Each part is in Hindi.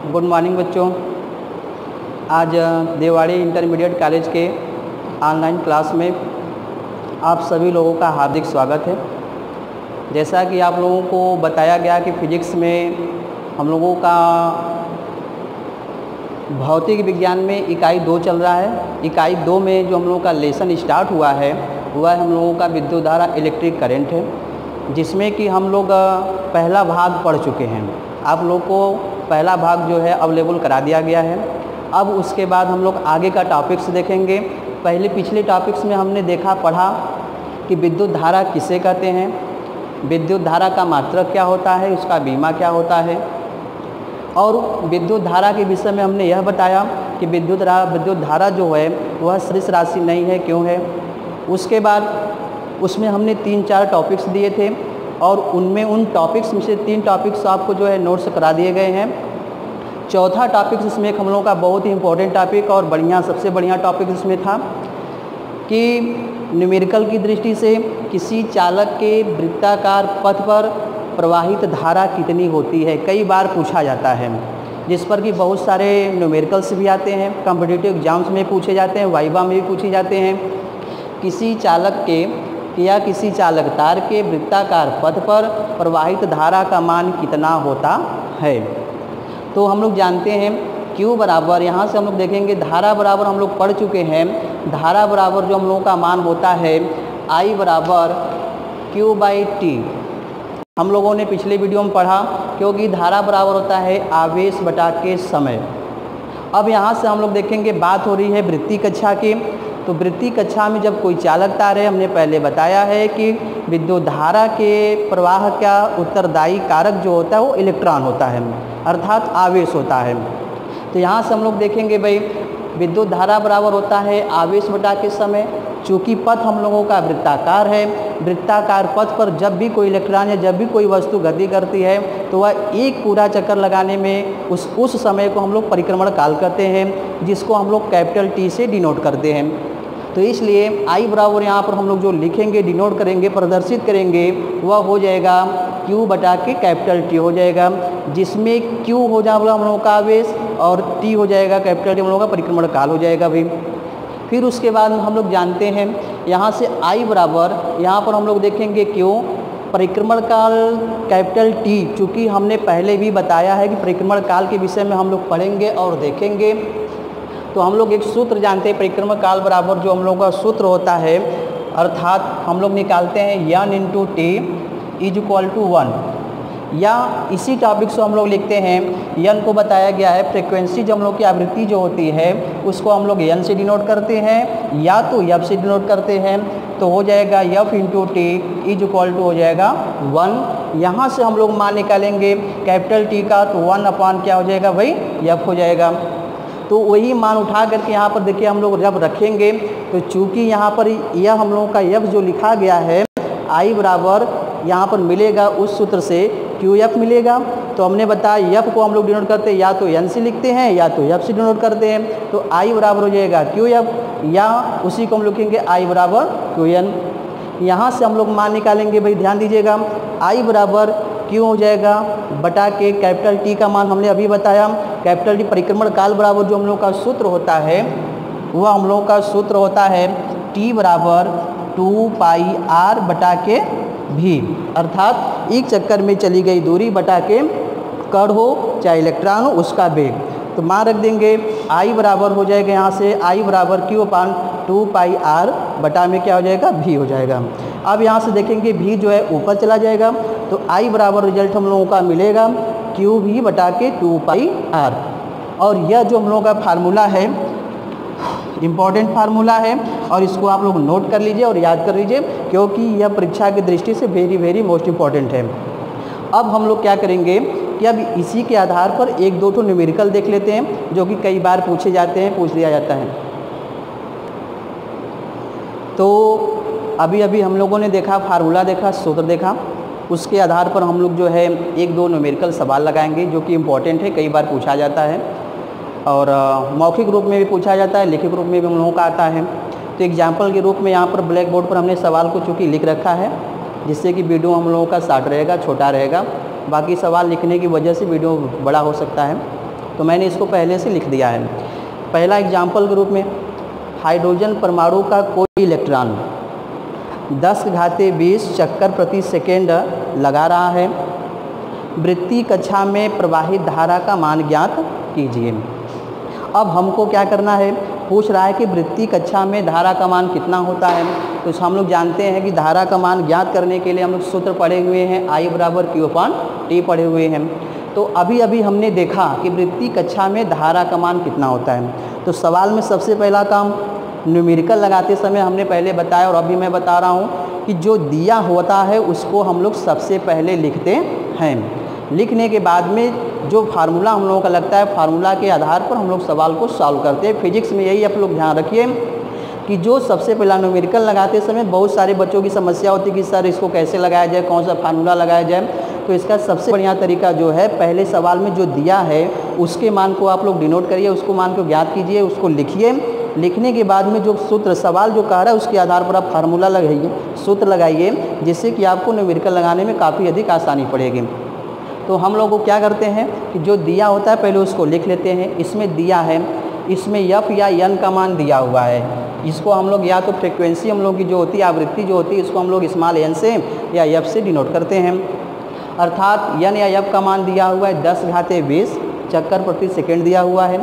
गुड मॉर्निंग बच्चों। आज देवाड़ी इंटरमीडिएट कॉलेज के ऑनलाइन क्लास में आप सभी लोगों का हार्दिक स्वागत है। जैसा कि आप लोगों को बताया गया कि फिजिक्स में हम लोगों का भौतिक विज्ञान में इकाई 2 चल रहा है। इकाई 2 में जो हम लोगों का लेसन स्टार्ट हुआ है वह हम लोगों का विद्युत धारा इलेक्ट्रिक करंट है, जिसमें कि हम लोग पहला भाग पढ़ चुके हैं। आप लोग को पहला भाग जो है अवेलेबल करा दिया गया है। अब उसके बाद हम लोग आगे का टॉपिक्स देखेंगे। पिछले टॉपिक्स में हमने देखा पढ़ा कि विद्युत धारा किसे कहते हैं, विद्युत धारा का मात्रक क्या होता है, उसका बीमा क्या होता है, और विद्युत धारा के विषय में हमने यह बताया कि विद्युत धारा जो है वह सदिश राशि नहीं है, क्यों है। उसके बाद उसमें हमने 3-4 टॉपिक्स दिए थे और उनमें उन टॉपिक्स में से 3 टॉपिक्स आपको जो है नोट्स करा दिए गए हैं। चौथा टॉपिक्स इसमें एक हम लोगों का बहुत ही इम्पोर्टेंट टॉपिक और सबसे बढ़िया टॉपिक इसमें था कि न्यूमेरिकल की दृष्टि से किसी चालक के वृत्ताकार पथ पर प्रवाहित धारा कितनी होती है, कई बार पूछा जाता है, जिस पर कि बहुत सारे न्यूमेरिकल्स भी आते हैं, कॉम्पिटिटिव एग्जाम्स में पूछे जाते हैं, वाइवा में भी पूछे जाते हैं। किसी चालक के या किसी चालक तार के वृत्ताकार पथ पर प्रवाहित धारा का मान कितना होता है। तो हम लोग जानते हैं Q बराबर, यहाँ से हम लोग देखेंगे धारा बराबर हम लोग पढ़ चुके हैं। धारा बराबर जो हम लोगों का मान होता है I बराबर Q/T, हम लोगों ने पिछले वीडियो में पढ़ा, क्योंकि धारा बराबर होता है आवेश बटा के समय। अब यहाँ से हम लोग देखेंगे, बात हो रही है वृत्तीय कक्षा की। तो वृत्तीय कक्षा में जब कोई चालक तार है, हमने पहले बताया है कि विद्युत धारा के प्रवाह का उत्तरदायी कारक जो होता है वो इलेक्ट्रॉन होता है, अर्थात आवेश होता है। तो यहाँ से हम लोग देखेंगे भाई विद्युत धारा बराबर होता है आवेश बटा के समय। चूँकि पथ हम लोगों का वृत्ताकार है, वृत्ताकार पथ पर जब भी कोई इलेक्ट्रॉन या जब भी कोई वस्तु गति करती है तो वह एक पूरा चक्कर लगाने में उस समय को हम लोग परिक्रमण काल कहते हैं, जिसको हम लोग कैपिटल T से डिनोट करते हैं। तो इसलिए I बराबर यहाँ पर हम लोग जो लिखेंगे, डिनोट करेंगे, प्रदर्शित करेंगे, वह हो जाएगा Q बटा के कैपिटल T हो जाएगा, जिसमें Q हो जाएगा हम लोगों का आवेश और T हो जाएगा कैपिटल T हम लोगों का परिक्रमण काल हो जाएगा भाई। फिर उसके बाद हम लोग जानते हैं यहाँ से I बराबर, यहाँ पर हम लोग देखेंगे क्यों परिक्रमण काल कैपिटल T, चूँकि हमने पहले भी बताया है कि परिक्रमण काल के विषय में हम लोग पढ़ेंगे और देखेंगे। तो हम लोग एक सूत्र जानते हैं, परिक्रमण काल बराबर जो हम लोग का सूत्र होता है, अर्थात हम लोग निकालते हैं N/T = 1, या इसी टॉपिक से हम लोग लिखते हैं N को बताया गया है फ्रीक्वेंसी, जो हम लोग की आवृत्ति जो होती है उसको हम लोग N से डिनोट करते हैं या तो F से डिनोट करते हैं। तो हो जाएगा F/T = हो जाएगा 1। यहाँ से हम लोग मान निकालेंगे कैपिटल T का, तो 1 क्या हो जाएगा भाई, F हो जाएगा। तो वही मान उठा करके यहाँ पर देखिए हम लोग जब रखेंगे, तो चूँकि यहाँ पर यह हम लोगों का F जो लिखा गया है I बराबर यहाँ पर मिलेगा उस सूत्र से QF मिलेगा। तो हमने बताया F को हम लोग डिनोट करते हैं या तो N से लिखते हैं या तो F से डिनोट करते हैं। तो I बराबर हो जाएगा QF, या उसी को हम लिखेंगे I बराबर QN। यहाँ से हम लोग मान निकालेंगे भाई, ध्यान दीजिएगा, I बराबर Q हो जाएगा बटा के कैपिटल T का मान हमने अभी बताया। कैपिटल T परिक्रमण काल बराबर जो हम लोग का सूत्र होता है वह हम लोगों का सूत्र होता है T बराबर 2πr बटा के v, अर्थात एक चक्कर में चली गई दूरी बटा के कण हो चाहे इलेक्ट्रॉन हो उसका वेग। तो मान रख देंगे I बराबर हो जाएगा, यहाँ से I बराबर Q/2πr बटा में क्या हो जाएगा, v हो जाएगा। अब यहाँ से देखेंगे v जो है ऊपर चला जाएगा, तो I बराबर रिजल्ट हम लोगों का मिलेगा QV बटा के 2πr। और यह जो हम लोगों का फार्मूला है इम्पॉर्टेंट फार्मूला है, और इसको आप लोग नोट कर लीजिए और याद कर लीजिए, क्योंकि यह परीक्षा की दृष्टि से वेरी मोस्ट इम्पॉर्टेंट है। अब हम लोग क्या करेंगे कि अब इसी के आधार पर 1-2 न्यूमेरिकल देख लेते हैं, जो कि कई बार पूछे जाते हैं, पूछ लिया जाता है। तो अभी हम लोगों ने देखा, फार्मूला देखा, सूत्र देखा, उसके आधार पर हम लोग जो है 1-2 न्यूमेरिकल सवाल लगाएंगे, जो कि इम्पोर्टेंट है, कई बार पूछा जाता है और मौखिक रूप में भी पूछा जाता है, लिखित रूप में भी हम लोगों का आता है। तो एग्जाम्पल के रूप में यहाँ पर ब्लैक बोर्ड पर हमने सवाल को चूँकि लिख रखा है, जिससे कि वीडियो हम लोगों का शॉर्ट रहेगा, छोटा रहेगा। बाकी सवाल लिखने की वजह से वीडियो बड़ा हो सकता है। तो मैंने इसको पहले से लिख दिया है। पहला एग्जाम्पल के रूप में, हाइड्रोजन परमाणु का कोई इलेक्ट्रॉन 10⁻20 चक्कर प्रति सेकेंड लगा रहा है। वृत्तीय कक्षा में प्रवाहित धारा का मान ज्ञात कीजिए। अब हमको क्या करना है, पूछ रहा है कि वृत्तीय कक्षा में धारा का मान कितना होता है। तो हम लोग जानते हैं कि धारा का मान ज्ञात करने के लिए हम लोग सूत्र पढ़े हुए हैं, I = Q/T पढ़े हुए हैं। तो अभी हमने देखा कि वृत्तीय कक्षा में धारा का मान कितना होता है। तो सवाल में सबसे पहला काम न्यूमेरिकल लगाते समय हमने पहले बताया और अभी मैं बता रहा हूँ कि जो दिया होता है उसको हम लोग सबसे पहले लिखते हैं। लिखने के बाद में जो फार्मूला हम लोगों का लगता है, फार्मूला के आधार पर हम लोग सवाल को सॉल्व करते हैं। फिजिक्स में यही आप लोग ध्यान रखिए कि जो सबसे पहला न्यूमेरिकल लगाते समय बहुत सारे बच्चों की समस्या होती है कि सर इसको कैसे लगाया जाए, कौन सा फार्मूला लगाया जाए। तो इसका सबसे बढ़िया तरीका जो है, पहले सवाल में जो दिया है उसके मान को आप लोग डिनोट करिए, उसको मान को ज्ञात कीजिए, उसको लिखिए। लिखने के बाद में जो सूत्र सवाल जो कह रहा है उसके आधार पर आप फार्मूला लगाइए, सूत्र लगाइए, जिससे कि आपको न्यूमेरिकल लगाने में काफ़ी अधिक आसानी पड़ेगी। तो हम लोग को क्या करते हैं कि जो दिया होता है पहले उसको लिख लेते हैं। इसमें दिया है, इसमें F या N का मान दिया हुआ है। इसको हम लोग या तो फ्रिक्वेंसी हम लोग की जो होती है, आवृत्ति जो होती है, इसको हम लोग स्मॉल n से या F से डिनोट करते हैं। अर्थात N या F का मान दिया हुआ है 10⁻20 चक्कर प्रति सेकेंड दिया हुआ है।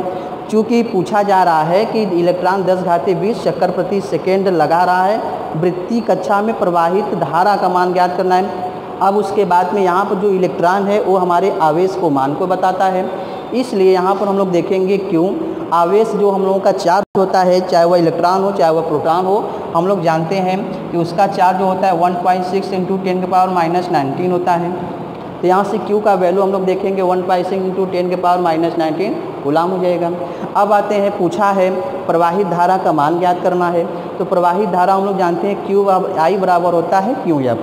चूँकि पूछा जा रहा है कि इलेक्ट्रॉन 10⁻20 चक्कर प्रति सेकेंड लगा रहा है, वृत्तीय कक्षा में प्रवाहित धारा का मान ज्ञात करना है। अब उसके बाद में यहाँ पर जो इलेक्ट्रॉन है वो हमारे आवेश को मान को बताता है, इसलिए यहाँ पर हम लोग देखेंगे क्यों। आवेश जो हम लोगों का चार्ज होता है, चाहे वह इलेक्ट्रॉन हो चाहे वह प्रोटॉन हो, हम लोग जानते हैं कि उसका चार्ज जो होता है 1.6 × 10⁻19 होता है। तो यहाँ से Q का वैल्यू हम लोग देखेंगे 1.6 × 10⁻19 कूलाम हो जाएगा। अब आते हैं, पूछा है प्रवाहित धारा का मान ज्ञात करना है। तो प्रवाहित धारा हम लोग जानते हैं I बराबर होता है QF।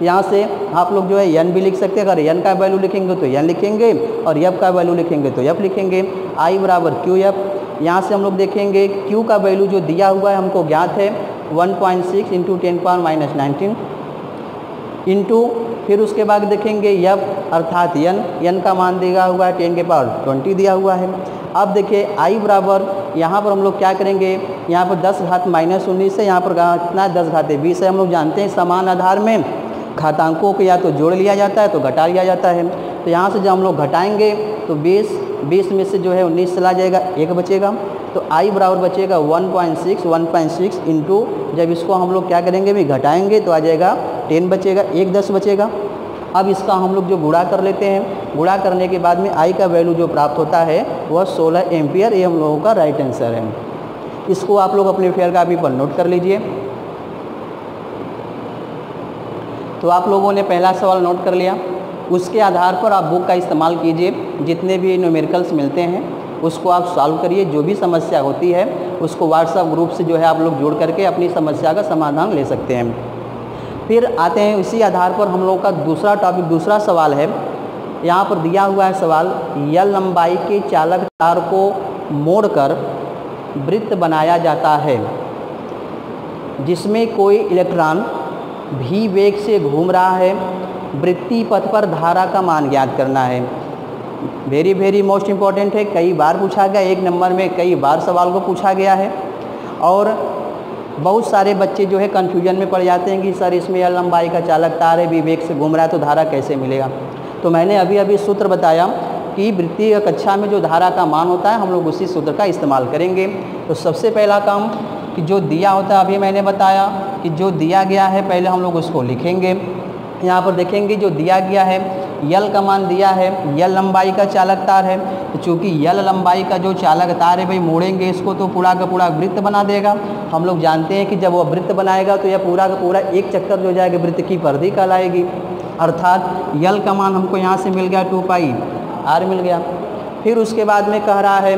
यहाँ से आप लोग जो है N भी लिख सकते हैं। अगर N का वैल्यू लिखेंगे तो N लिखेंगे और F का वैल्यू लिखेंगे तो F लिखेंगे। I = QF। यहाँ से हम लोग देखेंगे Q का वैल्यू जो दिया हुआ है हमको ज्ञात है 1.6 × 10⁻19 इंटू, फिर उसके बाद देखेंगे F अर्थात N का मान दिया हुआ है 10⁻20 दिया हुआ है। अब देखिए I बराबर, यहाँ पर हम लोग क्या करेंगे, यहाँ पर 10⁻−19 है, यहाँ पर कितना 10⁻20 है। हम लोग जानते हैं समान आधार में घातांकों को या तो जोड़ लिया जाता है तो घटा लिया जाता है। तो यहाँ से जब हम लोग घटाएंगे तो 20 में से जो है 19 चला जाएगा, 1 बचेगा। तो I बराबर बचेगा 1.6 इंटू, जब इसको हम लोग क्या करेंगे भी घटाएंगे तो आ जाएगा 10 बचेगा, 1 10 बचेगा। अब इसका हम लोग जो गुणा कर लेते हैं, गुणा करने के बाद में I का वैल्यू जो प्राप्त होता है वह 16 एम्पियर। ये हम लोगों का राइट आंसर है। इसको आप लोग अपने फेयर कापी पर नोट कर लीजिए। तो आप लोगों ने पहला सवाल नोट कर लिया, उसके आधार पर आप बुक का इस्तेमाल कीजिए। जितने भी न्यूमेरिकल्स मिलते हैं उसको आप सॉल्व करिए। जो भी समस्या होती है उसको व्हाट्सएप ग्रुप से जो है आप लोग जोड़ करके अपनी समस्या का समाधान ले सकते हैं। फिर आते हैं, इसी आधार पर हम लोगों का दूसरा टॉपिक, दूसरा सवाल है। यहाँ पर दिया हुआ है सवाल, L लंबाई के चालक तार को मोड़कर वृत्त बनाया जाता है जिसमें कोई इलेक्ट्रॉन v वेग से घूम रहा है। वृत्तीय पथ पर धारा का मान ज्ञात करना है। वेरी मोस्ट इम्पॉर्टेंट है, कई बार पूछा गया, 1 नंबर में कई बार सवाल को पूछा गया है। और बहुत सारे बच्चे जो है कन्फ्यूजन में पड़ जाते हैं कि सर इसमें L लंबाई का चालक तार है, v वेग से घूम रहा है, तो धारा कैसे मिलेगा। तो मैंने अभी सूत्र बताया कि वृत्तीय कक्षा में जो धारा का मान होता है हम लोग उसी सूत्र का इस्तेमाल करेंगे। तो सबसे पहला काम कि जो दिया होता है, अभी मैंने बताया कि जो दिया गया है पहले हम लोग उसको लिखेंगे। यहाँ पर देखेंगे जो दिया गया है L का मान दिया है, L लंबाई का चालक तार है। तो चूँकि L लंबाई का जो चालक तार है भाई, मोड़ेंगे इसको तो पूरा का पूरा वृत्त बना देगा। हम लोग जानते हैं कि जब वो वृत्त बनाएगा तो यह पूरा का पूरा एक चक्कर जो जाएगा वृत्त की परिधि कहलाएगी। अर्थात L का मान हमको यहाँ से मिल गया 2πr मिल गया। फिर उसके बाद में कह रहा है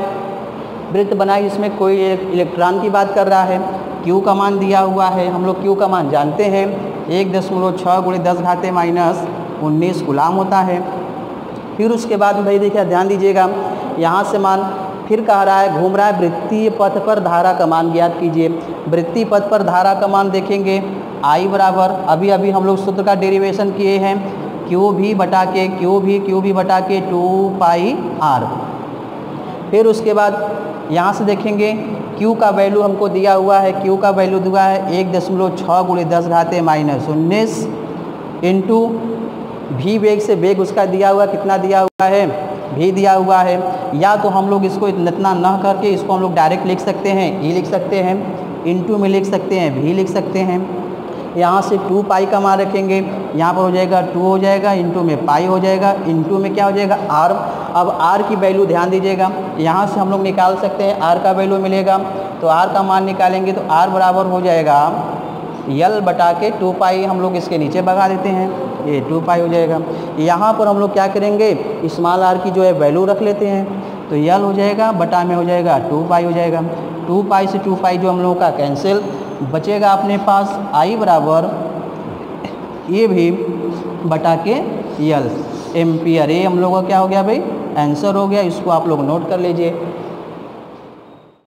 वृत्त बनाए, इसमें कोई एक इलेक्ट्रॉन की बात कर रहा है। Q का मान दिया हुआ है, हम लोग Q का मान जानते हैं 1.6 × 10⁻19 कूलाम होता है। फिर उसके बाद में भाई देखिए ध्यान दीजिएगा, यहाँ से मान फिर कह रहा है घूम रहा है, वृत्तीय पथ पर धारा का मान ज्ञात कीजिए। वृत्तीय पथ पर धारा का मान देखेंगे I बराबर, अभी हम लोग सूत्र का डेरिवेशन किए हैं, क्यू भी बटा के 2πr। फिर उसके बाद यहाँ से देखेंगे Q का वैल्यू हमको दिया हुआ है, Q का वैल्यू दिया है 1.6 गुणे 10⁻−19 इंटू V वेग से वेग उसका दिया हुआ कितना दिया हुआ है, V दिया हुआ है। या तो हम लोग इसको इतना न करके इसको हम लोग डायरेक्ट लिख सकते हैं, E लिख सकते हैं, इंटू में लिख सकते हैं, V लिख सकते हैं। यहाँ से 2 पाई का मान रखेंगे, यहाँ पर हो जाएगा 2 हो जाएगा, इंटू में पाई हो जाएगा, इंटू में क्या हो जाएगा R। अब R की वैल्यू ध्यान दीजिएगा, यहाँ से हम लोग निकाल सकते हैं R का वैल्यू मिलेगा, तो R का मान निकालेंगे तो R बराबर हो जाएगा L बटा के 2 पाई, हम लोग इसके नीचे भगा देते हैं, ये 2 पाई हो जाएगा। यहाँ पर हम लोग क्या करेंगे, स्मॉल r की जो है वैल्यू रख लेते हैं, तो L हो जाएगा बटा में हो जाएगा 2 पाई हो जाएगा। 2 पाई से 2 पाई जो हम लोगों का कैंसिल, बचेगा अपने पास I बराबर ये भी बटा के L एम्पियर। ये हम लोगों का क्या हो गया भाई, आंसर हो गया। इसको आप लोग नोट कर लीजिए।